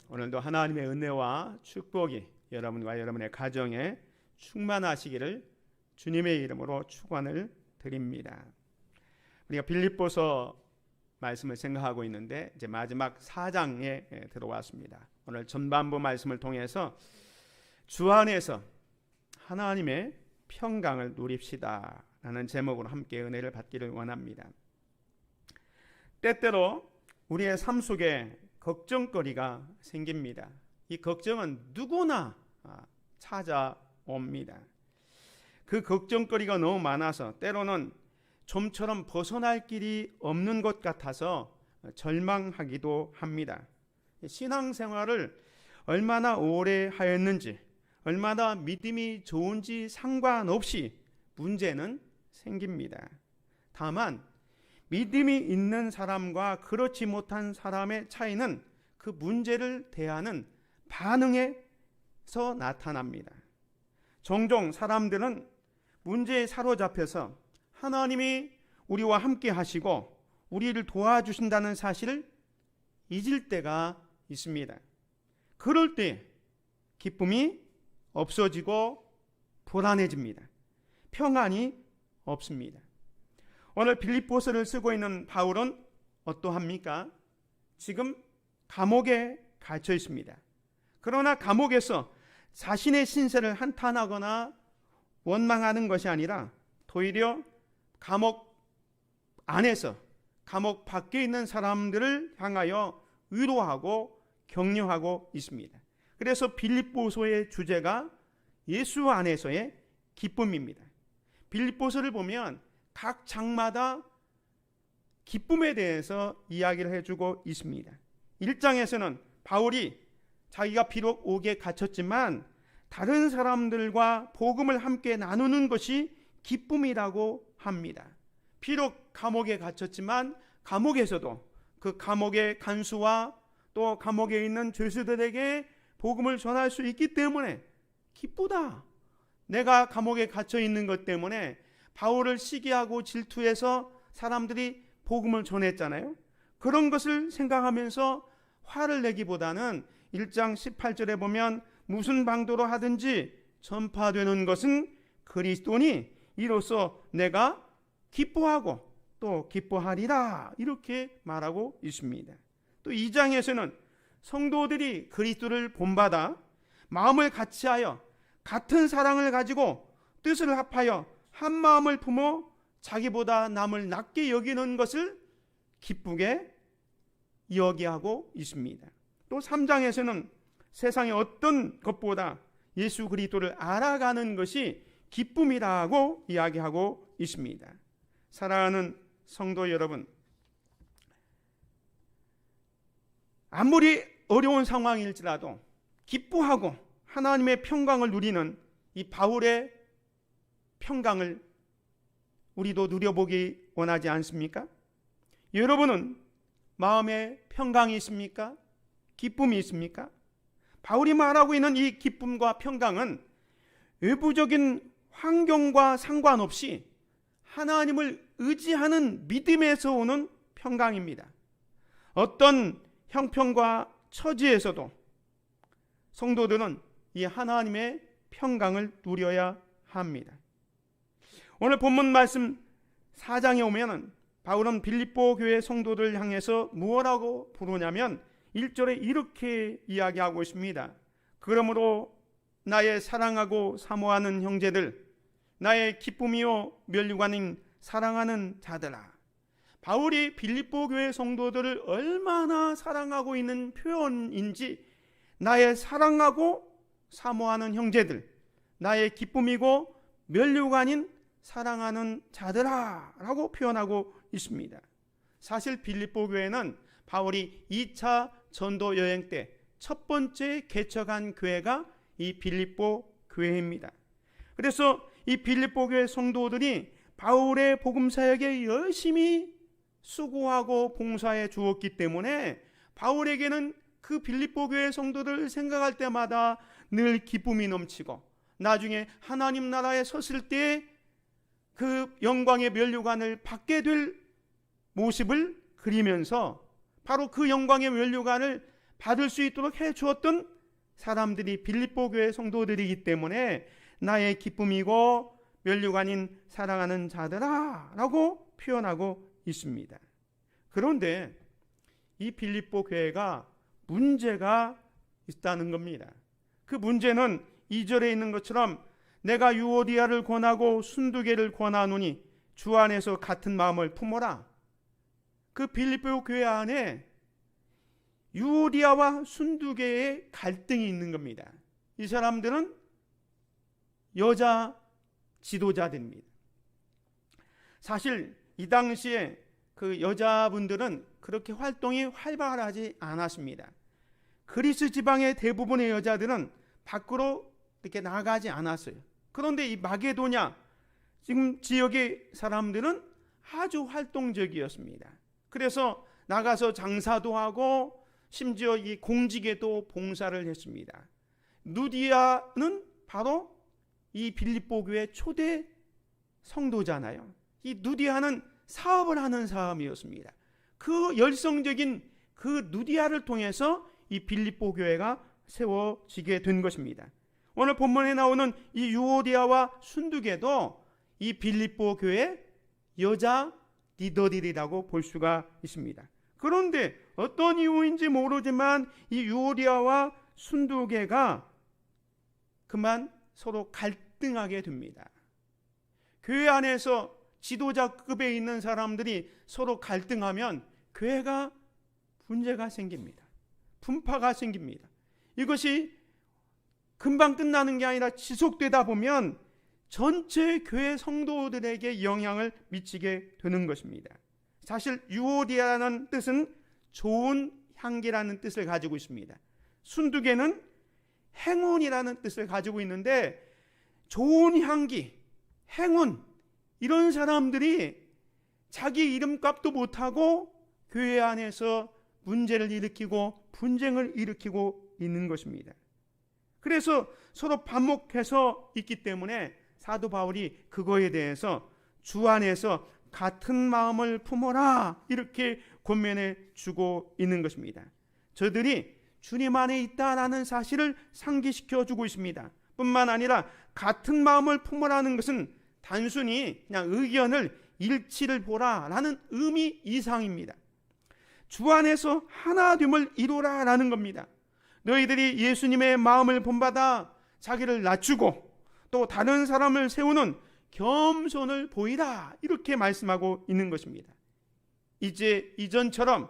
오늘도 하나님의 은혜와 축복이 여러분과 여러분의 가정에 충만하시기를 주님의 이름으로 축원을 드립니다. 우리가 빌립보서 말씀을 생각하고 있는데 이제 마지막 4장에 들어왔습니다. 오늘 전반부 말씀을 통해서 주 안에서 하나님의 평강을 누립시다 라는 제목으로 함께 은혜를 받기를 원합니다. 때때로 우리의 삶 속에 걱정거리가 생깁니다. 이 걱정은 누구나 찾아옵니다. 그 걱정거리가 너무 많아서 때로는 좀처럼 벗어날 길이 없는 것 같아서 절망하기도 합니다. 신앙생활을 얼마나 오래 하였는지, 얼마나 믿음이 좋은지 상관없이 문제는 생깁니다. 다만 믿음이 있는 사람과 그렇지 못한 사람의 차이는 그 문제를 대하는 반응에서 나타납니다. 종종 사람들은 문제에 사로잡혀서 하나님이 우리와 함께 하시고 우리를 도와주신다는 사실을 잊을 때가 있습니다. 그럴 때 기쁨이 없어지고 불안해집니다. 평안이 없습니다. 오늘 빌립보서를 쓰고 있는 바울은 어떠합니까? 지금 감옥에 갇혀 있습니다. 그러나 감옥에서 자신의 신세를 한탄하거나 원망하는 것이 아니라 오히려 감옥 안에서 감옥 밖에 있는 사람들을 향하여 위로하고 격려하고 있습니다. 그래서 빌립보서의 주제가 예수 안에서의 기쁨입니다. 빌립보서를 보면 각 장마다 기쁨에 대해서 이야기를 해주고 있습니다. 1장에서는 바울이 자기가 비록 옥에 갇혔지만 다른 사람들과 복음을 함께 나누는 것이 기쁨이라고 합니다. 비록 감옥에 갇혔지만 감옥에서도 그 감옥의 간수와 또 감옥에 있는 죄수들에게 복음을 전할 수 있기 때문에 기쁘다. 내가 감옥에 갇혀 있는 것 때문에 바울을 시기하고 질투해서 사람들이 복음을 전했잖아요. 그런 것을 생각하면서 화를 내기보다는 1장 18절에 보면 무슨 방도로 하든지 전파되는 것은 그리스도니 이로써 내가 기뻐하고 또 기뻐하리라 이렇게 말하고 있습니다. 또 2장에서는 성도들이 그리스도를 본받아 마음을 같이하여 같은 사랑을 가지고 뜻을 합하여 한 마음을 품어 자기보다 남을 낮게 여기는 것을 기쁘게 여기하고 있습니다. 또 3장에서는 세상의 어떤 것보다 예수 그리스도를 알아가는 것이 기쁨이라고 이야기하고 있습니다. 사랑하는 성도 여러분, 아무리 어려운 상황일지라도 기뻐하고 하나님의 평강을 누리는 이 바울의 평강을 우리도 누려보기 원하지 않습니까? 여러분은 마음에 평강이 있습니까? 기쁨이 있습니까? 바울이 말하고 있는 이 기쁨과 평강은 외부적인 환경과 상관없이 하나님을 의지하는 믿음에서 오는 평강입니다. 어떤 형편과 처지에서도 성도들은 이 하나님의 평강을 누려야 합니다. 오늘 본문 말씀 4장에 오면 바울은 빌립보 교회 성도들 향해서 무엇라고 부르냐면 1절에 이렇게 이야기하고 있습니다. 그러므로 나의 사랑하고 사모하는 형제들, 나의 기쁨이요 면류관인 사랑하는 자들아. 바울이 빌립보 교회 성도들을 얼마나 사랑하고 있는 표현인지 나의 사랑하고 사모하는 형제들, 나의 기쁨이고 면류관인 사랑하는 자들아 라고 표현하고 있습니다. 사실 빌립보 교회는 바울이 2차 전도 여행 때 첫 번째 개척한 교회가 이 빌립보 교회입니다. 그래서 이 빌립보 교회 성도들이 바울의 복음 사역에 열심히 수고하고 봉사해 주었기 때문에 바울에게는 그 빌립보 교회 성도들을 생각할 때마다 늘 기쁨이 넘치고 나중에 하나님 나라에 섰을 때 그 영광의 면류관을 받게 될 모습을 그리면서 바로 그 영광의 면류관을 받을 수 있도록 해 주었던 사람들이 빌립보 교회 성도들이기 때문에 나의 기쁨이고 면류가 아닌 사랑하는 자들아 라고 표현하고 있습니다. 그런데 이 빌립보 교회가 문제가 있다는 겁니다. 그 문제는 2절에 있는 것처럼 내가 유오디아를 권하고 순두개를 권하노니 주 안에서 같은 마음을 품어라. 그 빌립보 교회 안에 유오디아와 순두개의 갈등이 있는 겁니다. 이 사람들은 여자 지도자들입니다. 사실 이 당시에 그 여자분들은 그렇게 활동이 활발하지 않았습니다. 그리스 지방의 대부분의 여자들은 밖으로 이렇게 나가지 않았어요. 그런데 이 마게도냐 지금 지역의 사람들은 아주 활동적이었습니다. 그래서 나가서 장사도 하고 심지어 이 공직에도 봉사를 했습니다. 누디아는 바로 이 빌립보 교회 초대 성도잖아요. 이 누디아는 사업을 하는 사람이었습니다. 그 열성적인 그 누디아를 통해서 이 빌립보 교회가 세워지게 된 것입니다. 오늘 본문에 나오는 이 유오디아와 순두개도 이 빌립보 교회 여자 리더들이라고 볼 수가 있습니다. 그런데 어떤 이유인지 모르지만 이 유오디아와 순두개가 그만 서로 갈등하게 됩니다. 교회 안에서 지도자급에 있는 사람들이 서로 갈등하면 교회가 문제가 생깁니다. 분파가 생깁니다. 이것이 금방 끝나는 게 아니라 지속되다 보면 전체 교회 성도들에게 영향을 미치게 되는 것입니다. 사실 유오디아라는 뜻은 좋은 향기라는 뜻을 가지고 있습니다. 순두개는 행운이라는 뜻을 가지고 있는데 좋은 향기, 행운 이런 사람들이 자기 이름값도 못하고 교회 안에서 문제를 일으키고 분쟁을 일으키고 있는 것입니다. 그래서 서로 반목해서 있기 때문에 사도 바울이 그거에 대해서 주 안에서 같은 마음을 품어라 이렇게 권면해 주고 있는 것입니다. 저들이 주님 안에 있다라는 사실을 상기시켜 주고 있습니다. 뿐만 아니라 같은 마음을 품으라는 것은 단순히 그냥 의견을 일치를 보라라는 의미 이상입니다. 주 안에서 하나됨을 이루라라는 겁니다. 너희들이 예수님의 마음을 본받아 자기를 낮추고 또 다른 사람을 세우는 겸손을 보이라 이렇게 말씀하고 있는 것입니다. 이제 이전처럼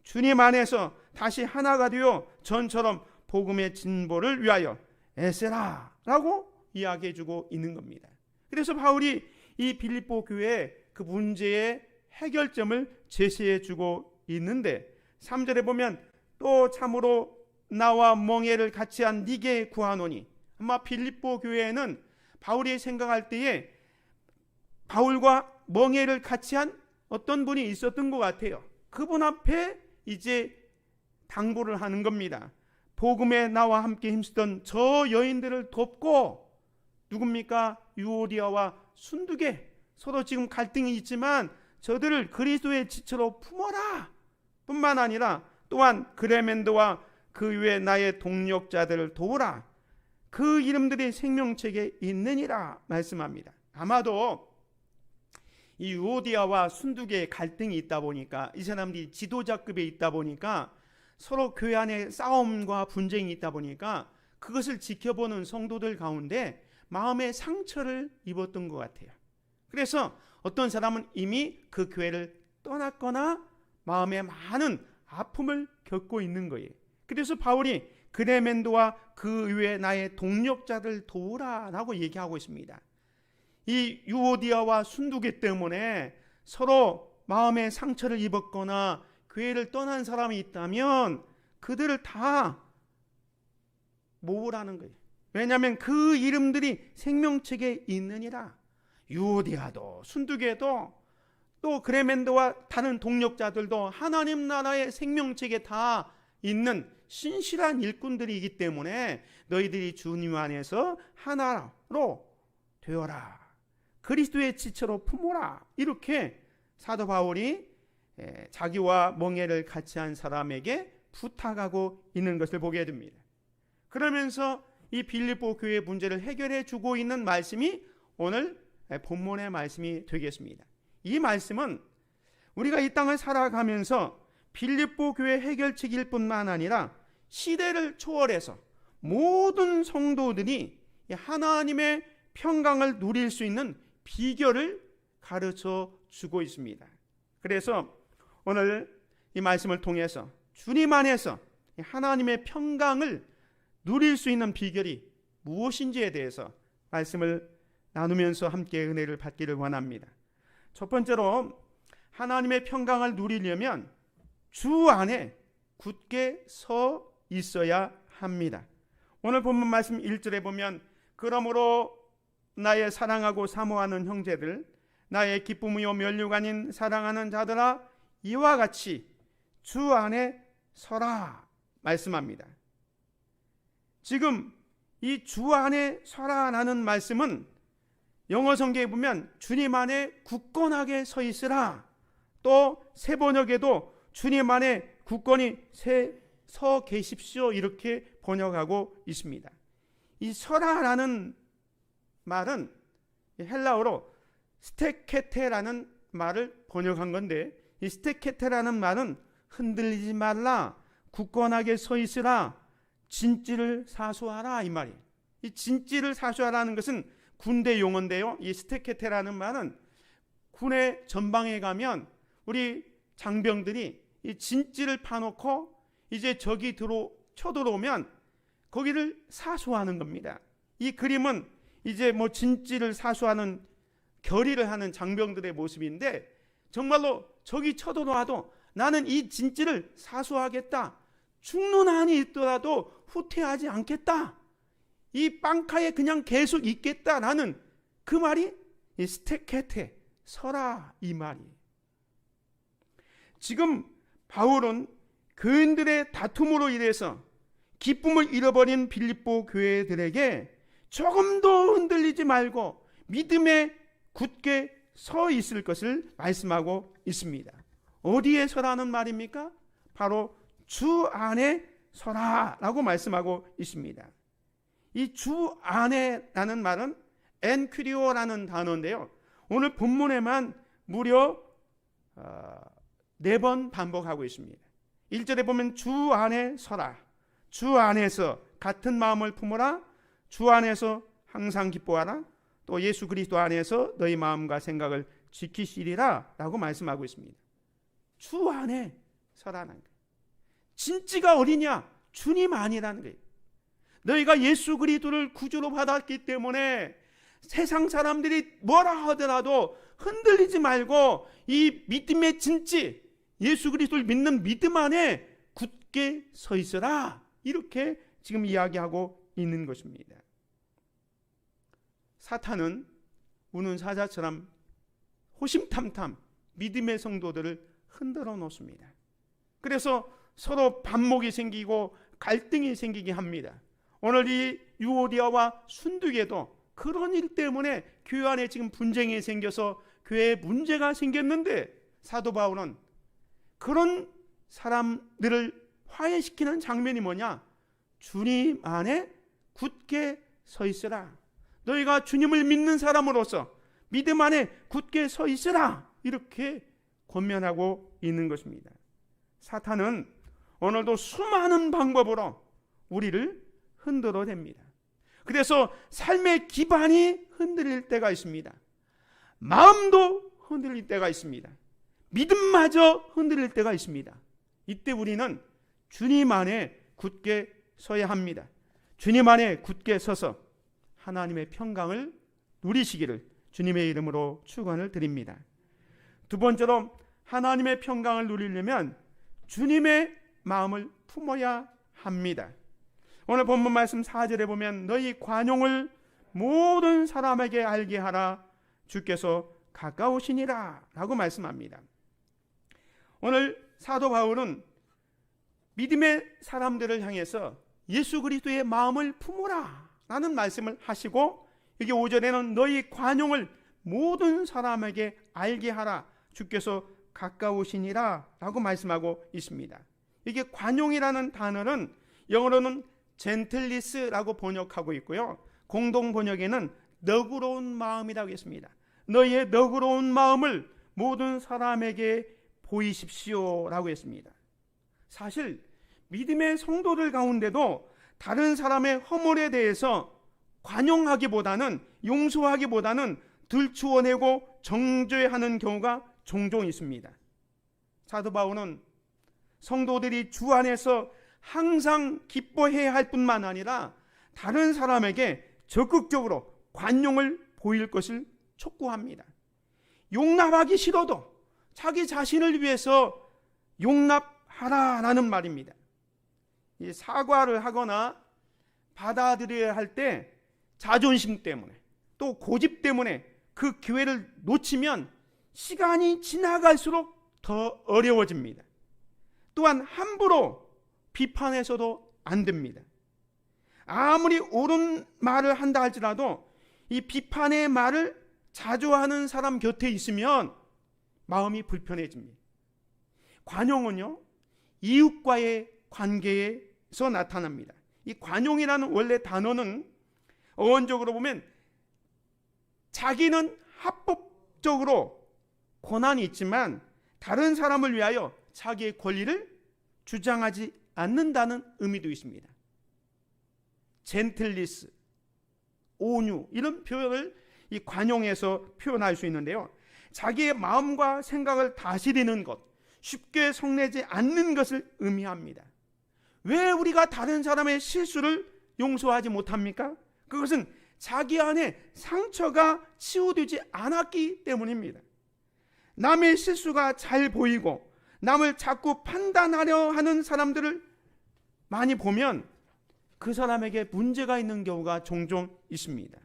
주님 안에서 다시 하나가 되어 전처럼 복음의 진보를 위하여 애쓰라 라고 이야기해 주고 있는 겁니다. 그래서 바울이 이 빌립보 교회의 그 문제의 해결점을 제시해 주고 있는데 3절에 보면 또 참으로 나와 멍에를 같이 한 네게 구하노니, 아마 빌립보 교회에는 바울이 생각할 때에 바울과 멍에를 같이 한 어떤 분이 있었던 것 같아요. 그분 앞에 이제 당부를 하는 겁니다. 복음에 나와 함께 힘쓰던 저 여인들을 돕고, 누굽니까? 유오디아와 순두개, 서로 지금 갈등이 있지만 저들을 그리스도의 지체로 품어라 뿐만 아니라 또한 그레멘도와 그 외 나의 동력자들을 도우라. 그 이름들이 생명책에 있느니라 말씀합니다. 아마도 이 유오디아와 순두개의 갈등이 있다 보니까, 이 사람들이 지도자급에 있다 보니까, 서로 교회 안에 싸움과 분쟁이 있다 보니까 그것을 지켜보는 성도들 가운데 마음의 상처를 입었던 것 같아요. 그래서 어떤 사람은 이미 그 교회를 떠났거나 마음에 많은 아픔을 겪고 있는 거예요. 그래서 바울이 그레멘도와 그 외 나의 동력자들 도우라 라고 얘기하고 있습니다. 이 유오디아와 순두개 때문에 서로 마음의 상처를 입었거나 교회를 떠난 사람이 있다면 그들을 다 모으라는 거예요. 왜냐하면 그 이름들이 생명책에 있느니라. 유오디아도 순두개도 또 그레멘도와 다른 동력자들도 하나님 나라의 생명책에 다 있는 신실한 일꾼들이기 때문에 너희들이 주님 안에서 하나로 되어라. 그리스도의 지체로 품어라. 이렇게 사도 바울이 자기와 멍에를 같이 한 사람에게 부탁하고 있는 것을 보게 됩니다. 그러면서 이 빌립보 교회 문제를 해결해 주고 있는 말씀이 오늘 본문의 말씀이 되겠습니다. 이 말씀은 우리가 이 땅을 살아가면서 빌립보 교회 해결책일 뿐만 아니라 시대를 초월해서 모든 성도들이 하나님의 평강을 누릴 수 있는 비결을 가르쳐 주고 있습니다. 그래서 오늘 이 말씀을 통해서 주님 안에서 하나님의 평강을 누릴 수 있는 비결이 무엇인지에 대해서 말씀을 나누면서 함께 은혜를 받기를 원합니다. 첫 번째로 하나님의 평강을 누리려면 주 안에 굳게 서 있어야 합니다. 오늘 본문 말씀 1절에 보면 그러므로 나의 사랑하고 사모하는 형제들, 나의 기쁨이요 면류가 아닌 사랑하는 자들아, 이와 같이 주 안에 서라 말씀합니다. 지금 이 주 안에 서라라는 말씀은 영어 성경에 보면 주님 안에 굳건하게 서 있으라, 또 새 번역에도 주님 안에 굳건히 서 계십시오 이렇게 번역하고 있습니다. 이 서라라는 말은 헬라어로 스테케테라는 말을 번역한 건데, 이 스테케테라는 말은 흔들리지 말라, 굳건하게 서 있으라, 진지를 사수하라 이 말이에요. 이 진지를 사수하라는 것은 군대 용어인데요, 이 스테케테라는 말은 군의 전방에 가면 우리 장병들이 이 진지를 파놓고 이제 적이 쳐들어오면 거기를 사수하는 겁니다. 이 그림은 이제 진지를 사수하는 결의를 하는 장병들의 모습인데, 정말로 적이 쳐들어와도 나는 이 진지를 사수하겠다, 죽는 한이 있더라도 후퇴하지 않겠다, 이 빵카에 그냥 계속 있겠다라는 그 말이 이 스테케테, 서라 이 말이. 지금 바울은 교인들의 다툼으로 인해서 기쁨을 잃어버린 빌립보 교회들에게 조금도 흔들리지 말고 믿음에 굳게 서 있을 것을 말씀하고 있습니다. 어디에 서라는 말입니까? 바로 주 안에 서라라고 말씀하고 있습니다. 이 주 안에라는 말은 엔큐리오라는 단어인데요, 오늘 본문에만 무려 4번 반복하고 있습니다. 1절에 보면 주 안에 서라, 주 안에서 같은 마음을 품어라, 주 안에서 항상 기뻐하라, 또 예수 그리스도 안에서 너희 마음과 생각을 지키시리라 라고 말씀하고 있습니다. 주 안에 서라는 거예요. 진지가 어디냐? 주님 안이라는 거예요. 너희가 예수 그리스도를 구주로 받았기 때문에 세상 사람들이 뭐라 하더라도 흔들리지 말고 이 믿음의 진지, 예수 그리스도를 믿는 믿음 안에 굳게 서 있어라, 이렇게 지금 이야기하고 있는 것입니다. 사탄은 우는 사자처럼 호심탐탐 믿음의 성도들을 흔들어 놓습니다. 그래서 서로 반목이 생기고 갈등이 생기게 합니다. 오늘 이 유오디아와 순두계도 그런 일 때문에 교회 안에 지금 분쟁이 생겨서 교회에 문제가 생겼는데, 사도 바울은 그런 사람들을 화해시키는 장면이 뭐냐? 주님 안에 굳게 서 있으라, 너희가 주님을 믿는 사람으로서 믿음 안에 굳게 서 있으라, 이렇게 권면하고 있는 것입니다. 사탄은 오늘도 수많은 방법으로 우리를 흔들어댑니다. 그래서 삶의 기반이 흔들릴 때가 있습니다. 마음도 흔들릴 때가 있습니다. 믿음마저 흔들릴 때가 있습니다. 이때 우리는 주님 안에 굳게 서야 합니다. 주님 안에 굳게 서서 하나님의 평강을 누리시기를 주님의 이름으로 축원을 드립니다. 두 번째로 하나님의 평강을 누리려면 주님의 마음을 품어야 합니다. 오늘 본문 말씀 4절에 보면 너희 관용을 모든 사람에게 알게 하라, 주께서 가까우시니라 라고 말씀합니다. 오늘 사도 바울은 믿음의 사람들을 향해서 예수 그리스도의 마음을 품으라 라는 말씀을 하시고, 여기 5절에는 너희 관용을 모든 사람에게 알게 하라, 주께서 가까우시니라 라고 말씀하고 있습니다. 이게 관용이라는 단어는 영어로는 젠틀리스라고 번역하고 있고요. 공동 번역에는 너그러운 마음이라고 했습니다. 너희의 너그러운 마음을 모든 사람에게 보이십시오라고 했습니다. 사실 믿음의 성도들 가운데도 다른 사람의 허물에 대해서 관용하기보다는, 용서하기보다는 들추어내고 정죄하는 경우가 종종 있습니다. 사도 바울은 성도들이 주 안에서 항상 기뻐해야 할 뿐만 아니라 다른 사람에게 적극적으로 관용을 보일 것을 촉구합니다. 용납하기 싫어도 자기 자신을 위해서 용납하라라는 말입니다. 사과를 하거나 받아들여야 할 때 자존심 때문에 또 고집 때문에 그 기회를 놓치면 시간이 지나갈수록 더 어려워집니다. 또한 함부로 비판해서도 안 됩니다. 아무리 옳은 말을 한다 할지라도 이 비판의 말을 자주 하는 사람 곁에 있으면 마음이 불편해집니다. 관용은요, 이웃과의 관계에서 나타납니다. 이 관용이라는 원래 단어는 어원적으로 보면 자기는 합법적으로 권한이 있지만 다른 사람을 위하여 자기의 권리를 주장하지 않는다는 의미도 있습니다. 젠틀리스, 온유, 이런 표현을 이 관용에서 표현할 수 있는데요. 자기의 마음과 생각을 다스리는 것, 쉽게 성내지 않는 것을 의미합니다. 왜 우리가 다른 사람의 실수를 용서하지 못합니까? 그것은 자기 안에 상처가 치유되지 않았기 때문입니다. 남의 실수가 잘 보이고 남을 자꾸 판단하려 하는 사람들을 많이 보면 그 사람에게 문제가 있는 경우가 종종 있습니다.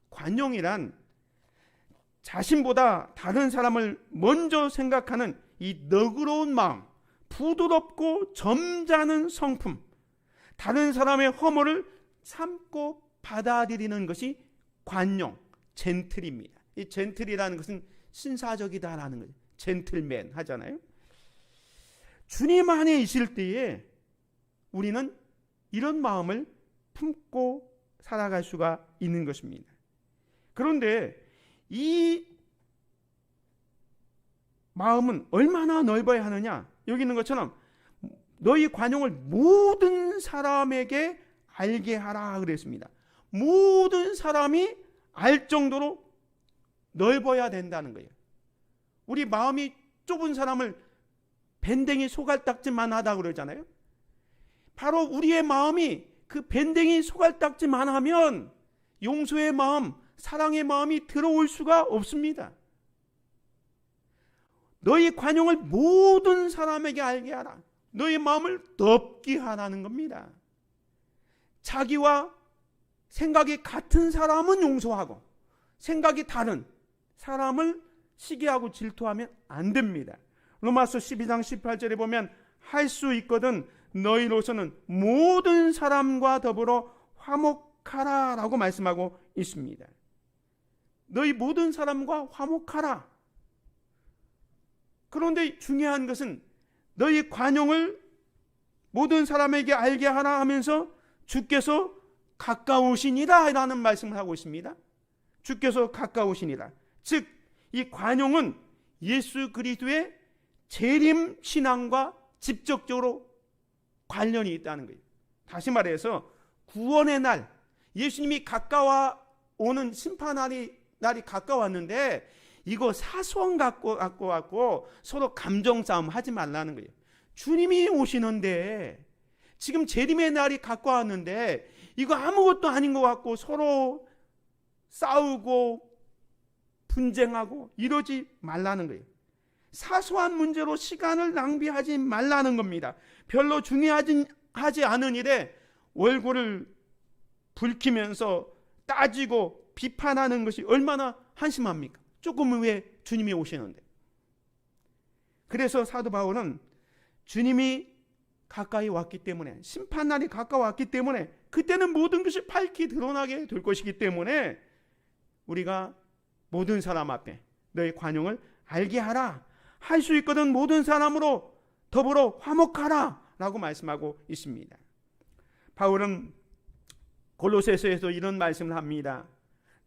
관용이란 자신보다 다른 사람을 먼저 생각하는 이 너그러운 마음, 부드럽고 점잖은 성품, 다른 사람의 허물을 참고 받아들이는 것이 관용, 젠틀입니다. 이 젠틀이라는 것은 신사적이다라는 거죠. 젠틀맨 하잖아요. 주님 안에 있을 때에 우리는 이런 마음을 품고 살아갈 수가 있는 것입니다. 그런데 이 마음은 얼마나 넓어야 하느냐? 여기 있는 것처럼 너희 관용을 모든 사람에게 알게 하라 그랬습니다. 모든 사람이 알 정도로 넓어야 된다는 거예요. 우리 마음이 좁은 사람을 밴댕이 소갈딱지만 하다 그러잖아요. 바로 우리의 마음이 그 밴댕이 소갈딱지만 하면 용서의 마음, 사랑의 마음이 들어올 수가 없습니다. 너희 관용을 모든 사람에게 알게 하라. 너희 마음을 덮게 하라는 겁니다. 자기와 생각이 같은 사람은 용서하고 생각이 다른 사람을 시기하고 질투하면 안 됩니다. 로마서 12장 18절에 보면 할 수 있거든 너희로서는 모든 사람과 더불어 화목하라 라고 말씀하고 있습니다. 너희 모든 사람과 화목하라. 그런데 중요한 것은 너희 관용을 모든 사람에게 알게 하라 하면서 주께서 가까우시니라 라는 말씀을 하고 있습니다. 주께서 가까우시니라. 즉 이 관용은 예수 그리스도의 재림 신앙과 직접적으로 관련이 있다는 거예요. 다시 말해서 구원의 날, 예수님이 가까워오는 심판날이 가까웠는데 이거 사소한 갖고 서로 감정 싸움 하지 말라는 거예요. 주님이 오시는데 지금 재림의 날이 가까웠는데 이거 아무것도 아닌 것 같고 서로 싸우고 분쟁하고 이러지 말라는 거예요. 사소한 문제로 시간을 낭비하지 말라는 겁니다. 별로 중요하지 않은 일에 얼굴을 붉히면서 따지고 비판하는 것이 얼마나 한심합니까? 조금 후에 주님이 오시는데. 그래서 사도 바울은 주님이 가까이 왔기 때문에, 심판날이 가까웠기 때문에 그때는 모든 것이 밝히 드러나게 될 것이기 때문에 우리가 모든 사람 앞에 너의 관용을 알게 하라. 할 수 있거든 모든 사람으로 더불어 화목하라 라고 말씀하고 있습니다. 바울은 골로새서에서 이런 말씀을 합니다.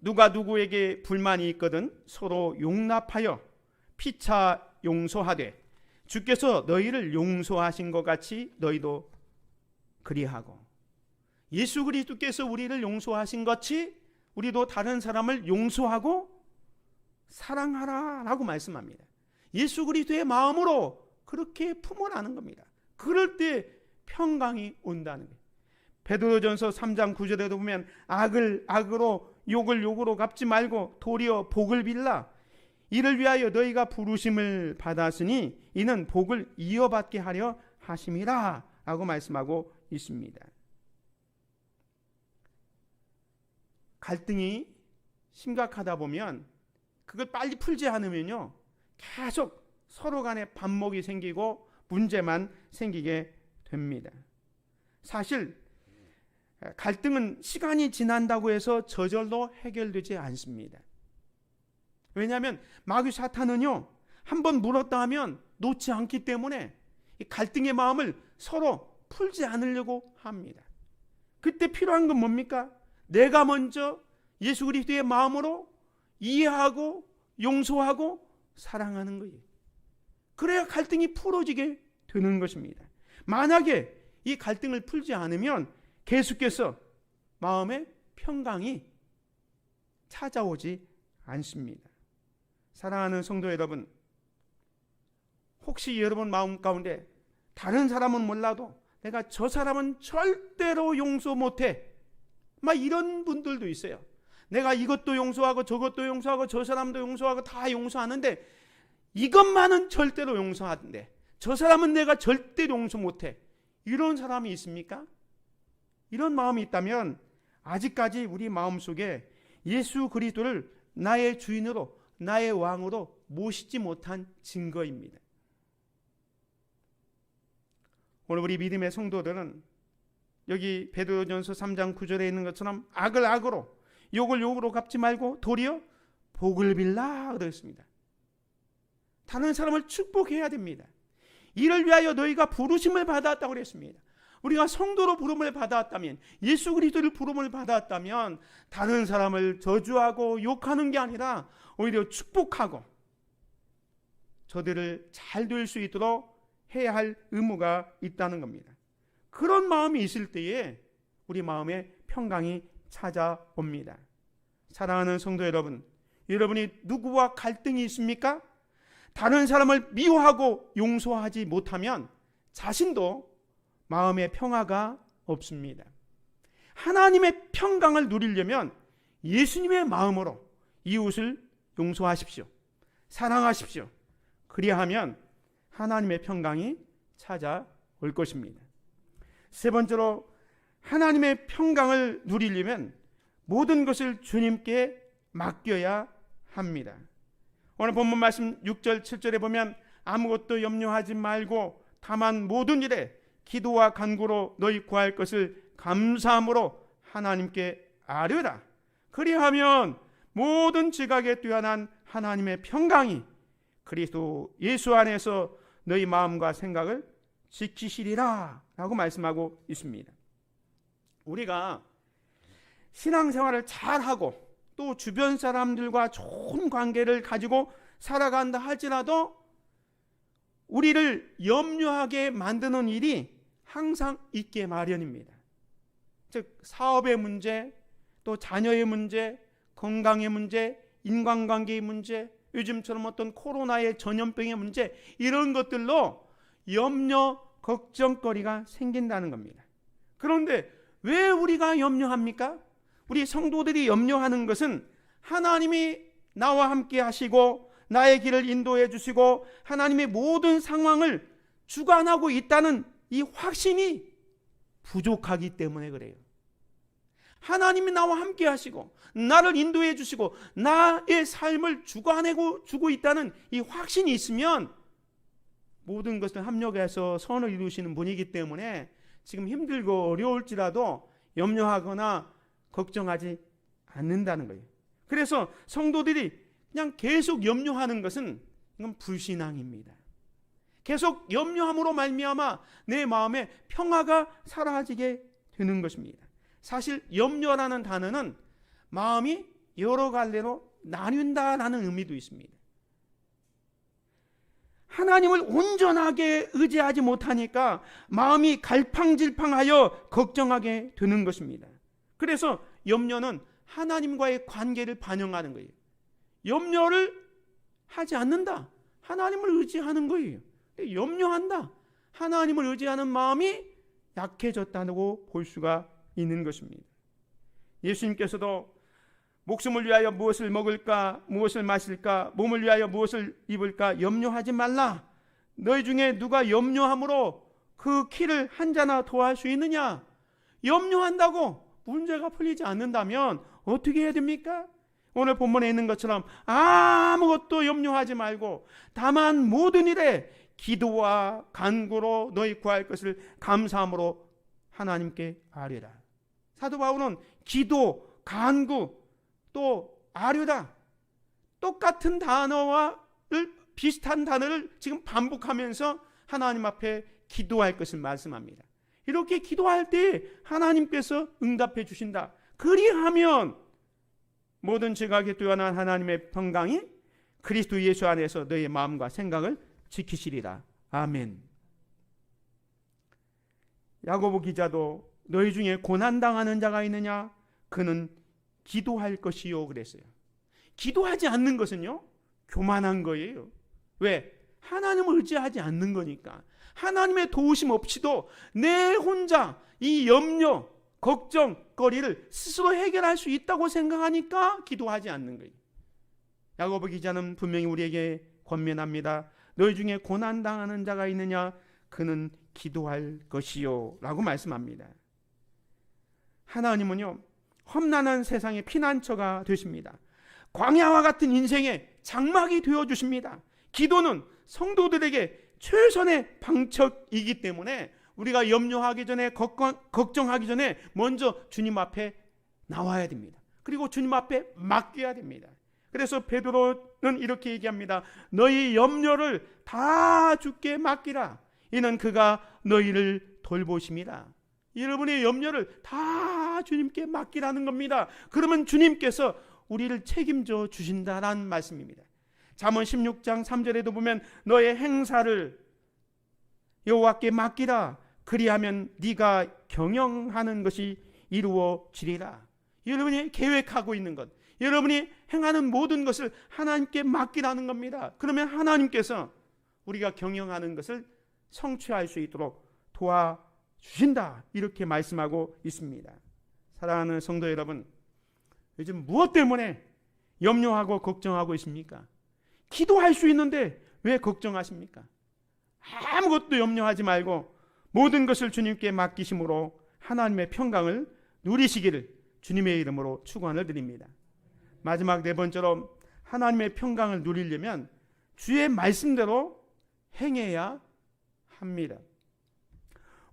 누가 누구에게 불만이 있거든 서로 용납하여 피차 용서하되 주께서 너희를 용서하신 것 같이 너희도 그리하고, 예수 그리스도께서 우리를 용서하신 것 같이 우리도 다른 사람을 용서하고 사랑하라 라고 말씀합니다. 예수 그리스도의 마음으로 그렇게 품어라는 겁니다. 그럴 때 평강이 온다는 거예요. 베드로전서 3장 9절에도 보면 악을 악으로 욕을 욕으로 갚지 말고 도리어 복을 빌라. 이를 위하여 너희가 부르심을 받았으니 이는 복을 이어받게 하려 하심이라 라고 말씀하고 있습니다. 갈등이 심각하다 보면 그걸 빨리 풀지 않으면요 계속 서로 간에 반목이 생기고 문제만 생기게 됩니다. 사실 갈등은 시간이 지난다고 해서 저절로 해결되지 않습니다. 왜냐하면 마귀 사탄은요 한번 물었다 하면 놓지 않기 때문에 이 갈등의 마음을 서로 풀지 않으려고 합니다. 그때 필요한 건 뭡니까? 내가 먼저 예수 그리스도의 마음으로 이해하고 용서하고 사랑하는 거예요. 그래야 갈등이 풀어지게 되는 것입니다. 만약에 이 갈등을 풀지 않으면 계속해서 마음의 평강이 찾아오지 않습니다. 사랑하는 성도 여러분, 혹시 여러분 마음 가운데 다른 사람은 몰라도 내가 저 사람은 절대로 용서 못해 막 이런 분들도 있어요. 내가 이것도 용서하고 저것도 용서하고 저 사람도 용서하고 다 용서하는데 이것만은 절대로 용서하는데 저 사람은 내가 절대 용서 못해. 이런 사람이 있습니까? 이런 마음이 있다면 아직까지 우리 마음속에 예수 그리스도를 나의 주인으로 나의 왕으로 모시지 못한 증거입니다. 오늘 우리 믿음의 성도들은 여기 베드로전서 3장 9절에 있는 것처럼 악을 악으로 욕을 욕으로 갚지 말고 도리어 복을 빌라 그랬습니다. 다른 사람을 축복해야 됩니다. 이를 위하여 너희가 부르심을 받았다고 그랬습니다. 우리가 성도로 부름을 받았다면, 예수 그리스도를 부름을 받았다면 다른 사람을 저주하고 욕하는 게 아니라 오히려 축복하고 저들을 잘 될 수 있도록 해야 할 의무가 있다는 겁니다. 그런 마음이 있을 때에 우리 마음에 평강이 찾아옵니다. 사랑하는 성도 여러분, 여러분이 누구와 갈등이 있습니까? 다른 사람을 미워하고 용서하지 못하면 자신도 마음의 평화가 없습니다. 하나님의 평강을 누리려면 예수님의 마음으로 이웃을 용서하십시오. 사랑하십시오. 그리하면 하나님의 평강이 찾아올 것입니다. 세 번째로 하나님의 평강을 누리려면 모든 것을 주님께 맡겨야 합니다. 오늘 본문 말씀 6절 7절에 보면 아무것도 염려하지 말고 다만 모든 일에 기도와 간구로 너희 구할 것을 감사함으로 하나님께 아뢰라. 그리하면 모든 지각에 뛰어난 하나님의 평강이 그리스도 예수 안에서 너희 마음과 생각을 지키시리라 라고 말씀하고 있습니다. 우리가 신앙생활을 잘하고 또 주변 사람들과 좋은 관계를 가지고 살아간다 할지라도 우리를 염려하게 만드는 일이 항상 있게 마련입니다. 즉 사업의 문제, 또 자녀의 문제, 건강의 문제, 인간관계의 문제, 요즘처럼 어떤 코로나의 전염병의 문제, 이런 것들로 염려, 걱정거리가 생긴다는 겁니다. 그런데 왜 우리가 염려합니까? 우리 성도들이 염려하는 것은 하나님이 나와 함께 하시고 나의 길을 인도해 주시고 하나님의 모든 상황을 주관하고 있다는 이 확신이 부족하기 때문에 그래요. 하나님이 나와 함께 하시고 나를 인도해 주시고 나의 삶을 주관하고 주고 있다는 이 확신이 있으면 모든 것을 합력해서 선을 이루시는 분이기 때문에 지금 힘들고 어려울지라도 염려하거나 걱정하지 않는다는 거예요. 그래서 성도들이 그냥 계속 염려하는 것은 이건 불신앙입니다. 계속 염려함으로 말미암아 내 마음에 평화가 사라지게 되는 것입니다. 사실 염려라는 단어는 마음이 여러 갈래로 나뉜다라는 의미도 있습니다. 하나님을 온전하게 의지하지 못하니까 마음이 갈팡질팡하여 걱정하게 되는 것입니다. 그래서 염려는 하나님과의 관계를 반영하는 거예요. 염려를 하지 않는다. 하나님을 의지하는 거예요. 염려한다. 하나님을 의지하는 마음이 약해졌다고 볼 수가 있는 것입니다. 예수님께서도 목숨을 위하여 무엇을 먹을까, 무엇을 마실까, 몸을 위하여 무엇을 입을까 염려하지 말라. 너희 중에 누가 염려함으로 그 키를 한 자나 더할 수 있느냐? 염려한다고 문제가 풀리지 않는다면 어떻게 해야 됩니까? 오늘 본문에 있는 것처럼 아무것도 염려하지 말고 다만 모든 일에 기도와 간구로 너희 구할 것을 감사함으로 하나님께 아뢰라. 사도 바울은 기도, 간구, 또 아뢰다, 똑같은 단어와 비슷한 단어를 지금 반복하면서 하나님 앞에 기도할 것을 말씀합니다. 이렇게 기도할 때 하나님께서 응답해 주신다. 그리하면 모든 지각에 뛰어난 하나님의 평강이 그리스도 예수 안에서 너의 마음과 생각을 지키시리라. 아멘. 야고보 기자도 너희 중에 고난당하는 자가 있느냐? 그는 기도할 것이요 그랬어요. 기도하지 않는 것은요, 교만한 거예요. 왜? 하나님을 의지하지 않는 거니까. 하나님의 도우심 없이도 내 혼자 이 염려, 걱정거리를 스스로 해결할 수 있다고 생각하니까 기도하지 않는 거예요. 야고보 기자는 분명히 우리에게 권면합니다. 너희 중에 고난당하는 자가 있느냐? 그는 기도할 것이요 라고 말씀합니다. 하나님은요, 험난한 세상의 피난처가 되십니다. 광야와 같은 인생의 장막이 되어주십니다. 기도는 성도들에게 최선의 방책이기 때문에 우리가 염려하기 전에 걱정하기 전에 먼저 주님 앞에 나와야 됩니다. 그리고 주님 앞에 맡겨야 됩니다. 그래서 베드로는 이렇게 얘기합니다. 너희 염려를 다 주께 맡기라. 이는 그가 너희를 돌보심이라. 여러분의 염려를 다 주님께 맡기라는 겁니다. 그러면 주님께서 우리를 책임져 주신다라는 말씀입니다. 잠언 16장 3절에도 보면 너의 행사를 여호와께 맡기라. 그리하면 네가 경영하는 것이 이루어지리라. 여러분이 계획하고 있는 것, 여러분이 행하는 모든 것을 하나님께 맡기라는 겁니다. 그러면 하나님께서 우리가 경영하는 것을 성취할 수 있도록 도와주신다. 이렇게 말씀하고 있습니다. 사랑하는 성도 여러분, 요즘 무엇 때문에 염려하고 걱정하고 있습니까? 기도할 수 있는데 왜 걱정하십니까? 아무것도 염려하지 말고 모든 것을 주님께 맡기심으로 하나님의 평강을 누리시기를 주님의 이름으로 축원을 드립니다. 마지막 네 번째로 하나님의 평강을 누리려면 주의 말씀대로 행해야 합니다.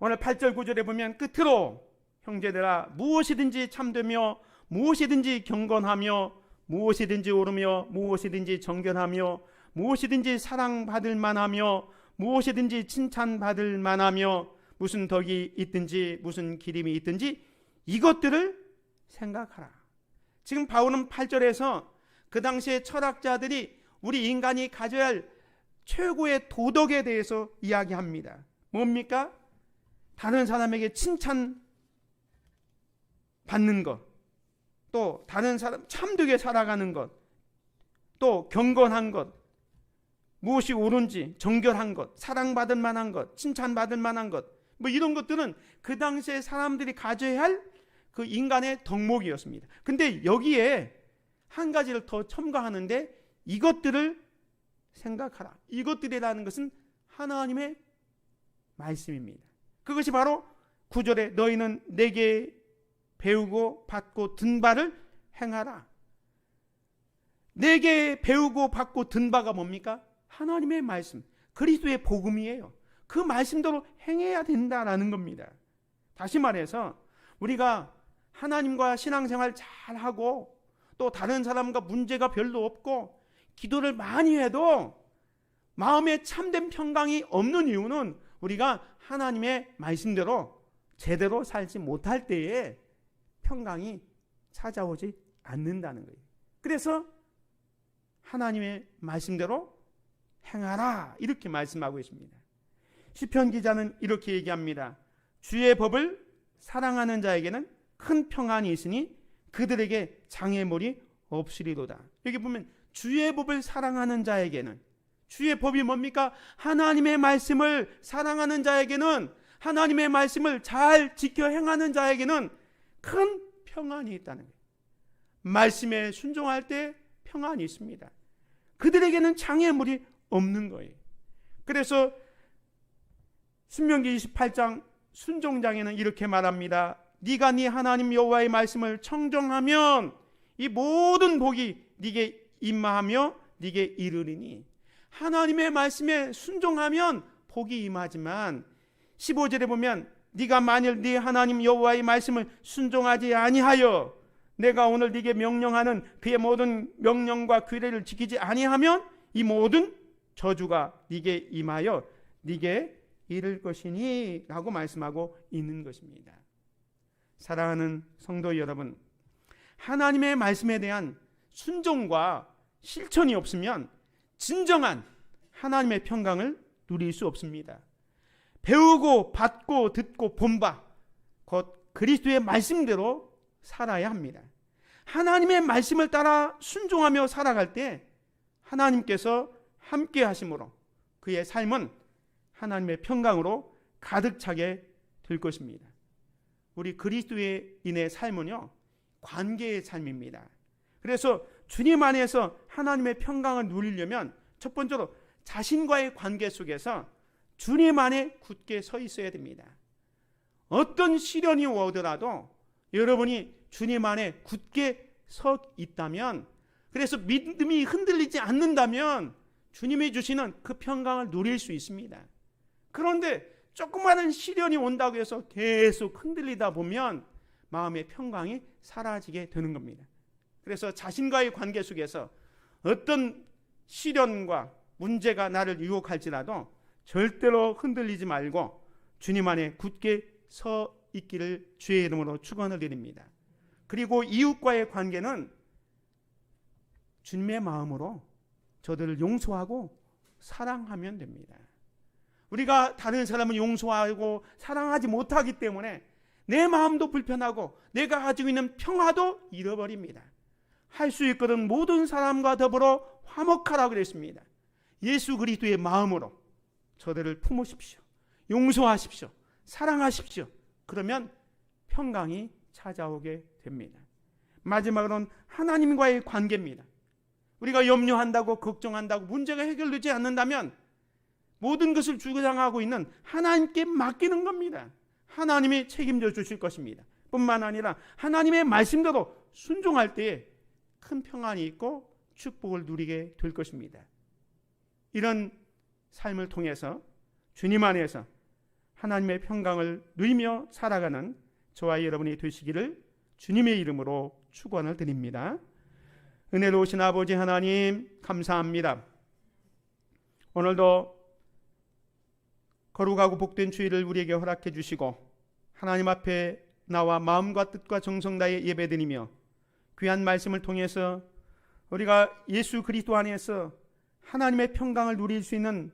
오늘 8절 9절에 보면 끝으로 형제들아 무엇이든지 참되며 무엇이든지 경건하며 무엇이든지 옳으며 무엇이든지 정결하며 무엇이든지 사랑받을 만하며 무엇이든지 칭찬받을 만하며 무슨 덕이 있든지 무슨 기림이 있든지 이것들을 생각하라. 지금 바울은 8절에서 그 당시의 철학자들이 우리 인간이 가져야 할 최고의 도덕에 대해서 이야기합니다. 뭡니까? 다른 사람에게 칭찬 받는 것, 또 다른 사람 참되게 살아가는 것, 또 경건한 것, 무엇이 옳은지 정결한 것, 사랑받을 만한 것, 칭찬받을 만한 것, 뭐 이런 것들은 그 당시에 사람들이 가져야 할 그 인간의 덕목이었습니다. 근데 여기에 한 가지를 더 첨가하는데 이것들을 생각하라. 이것들이라는 것은 하나님의 말씀입니다. 그것이 바로 9절에 너희는 내게 배우고 받고 든 바를 행하라. 내게 배우고 받고 든 바가 뭡니까? 하나님의 말씀, 그리스도의 복음이에요. 그 말씀대로 행해야 된다라는 겁니다. 다시 말해서 우리가 하나님과 신앙생활 잘하고 또 다른 사람과 문제가 별로 없고 기도를 많이 해도 마음에 참된 평강이 없는 이유는 우리가 하나님의 말씀대로 제대로 살지 못할 때에 평강이 찾아오지 않는다는 거예요. 그래서 하나님의 말씀대로 행하라 이렇게 말씀하고 있습니다. 시편 기자는 이렇게 얘기합니다. 주의 법을 사랑하는 자에게는 큰 평안이 있으니 그들에게 장애물이 없으리로다. 여기 보면 주의 법을 사랑하는 자에게는, 주의 법이 뭡니까? 하나님의 말씀을 사랑하는 자에게는, 하나님의 말씀을 잘 지켜 행하는 자에게는 큰 평안이 있다는 거예요. 말씀에 순종할 때 평안이 있습니다. 그들에게는 장애물이 없는 거예요. 그래서 신명기 28장 순종장에는 이렇게 말합니다. 네가 네 하나님 여호와의 말씀을 청정하면 이 모든 복이 네게 임하며 네게 이르리니. 하나님의 말씀에 순종하면 복이 임하지만 15절에 보면 네가 만일 네 하나님 여호와의 말씀을 순종하지 아니하여 내가 오늘 네게 명령하는 그의 모든 명령과 규례를 지키지 아니하면 이 모든 저주가 네게 임하여 네게 이를 것이니 라고 말씀하고 있는 것입니다. 사랑하는 성도 여러분, 하나님의 말씀에 대한 순종과 실천이 없으면 진정한 하나님의 평강을 누릴 수 없습니다. 배우고 받고 듣고 본 바 곧 그리스도의 말씀대로 살아야 합니다. 하나님의 말씀을 따라 순종하며 살아갈 때 하나님께서 함께 하심으로 그의 삶은 하나님의 평강으로 가득 차게 될 것입니다. 우리 그리스도인의 삶은요, 관계의 삶입니다. 그래서 주님 안에서 하나님의 평강을 누리려면 첫 번째로 자신과의 관계 속에서 주님 안에 굳게 서 있어야 됩니다. 어떤 시련이 오더라도 여러분이 주님 안에 굳게 서 있다면, 그래서 믿음이 흔들리지 않는다면 주님이 주시는 그 평강을 누릴 수 있습니다. 그런데 조그마한 시련이 온다고 해서 계속 흔들리다 보면 마음의 평강이 사라지게 되는 겁니다. 그래서 자신과의 관계 속에서 어떤 시련과 문제가 나를 유혹할지라도 절대로 흔들리지 말고 주님 안에 굳게 서 있기를 주의 이름으로 축원을 드립니다. 그리고 이웃과의 관계는 주님의 마음으로 저들을 용서하고 사랑하면 됩니다. 우리가 다른 사람을 용서하고 사랑하지 못하기 때문에 내 마음도 불편하고 내가 가지고 있는 평화도 잃어버립니다. 할 수 있거든 모든 사람과 더불어 화목하라고 그랬습니다. 예수 그리스도의 마음으로 저들을 품으십시오. 용서하십시오. 사랑하십시오. 그러면 평강이 찾아오게 됩니다. 마지막으로는 하나님과의 관계입니다. 우리가 염려한다고 걱정한다고 문제가 해결되지 않는다면 모든 것을 주장하고 있는 하나님께 맡기는 겁니다. 하나님이 책임져 주실 것입니다. 뿐만 아니라 하나님의 말씀대로 순종할 때에 큰 평안이 있고 축복을 누리게 될 것입니다. 이런 삶을 통해서 주님 안에서 하나님의 평강을 누리며 살아가는 저와 여러분이 되시기를 주님의 이름으로 축원을 드립니다. 은혜로우신 아버지 하나님 감사합니다. 오늘도 거룩하고 복된 주일을 우리에게 허락해 주시고 하나님 앞에 나와 마음과 뜻과 정성 다해 예배드리며 귀한 말씀을 통해서 우리가 예수 그리스도 안에서 하나님의 평강을 누릴 수 있는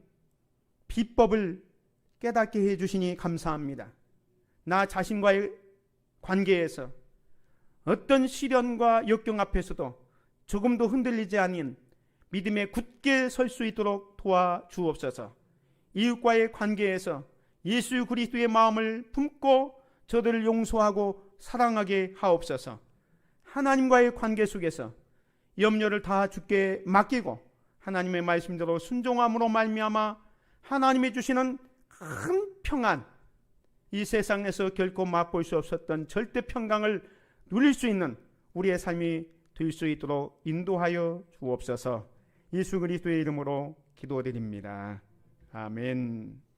비법을 깨닫게 해주시니 감사합니다. 나 자신과의 관계에서 어떤 시련과 역경 앞에서도 조금도 흔들리지 않은 믿음에 굳게 설 수 있도록 도와주옵소서. 이웃과의 관계에서 예수 그리스도의 마음을 품고 저들을 용서하고 사랑하게 하옵소서. 하나님과의 관계 속에서 염려를 다 주께 맡기고 하나님의 말씀대로 순종함으로 말미암아 하나님이 주시는 큰 평안, 이 세상에서 결코 맛볼 수 없었던 절대 평강을 누릴 수 있는 우리의 삶이 될 수 있도록 인도하여 주옵소서. 예수 그리스도의 이름으로 기도드립니다. 아멘.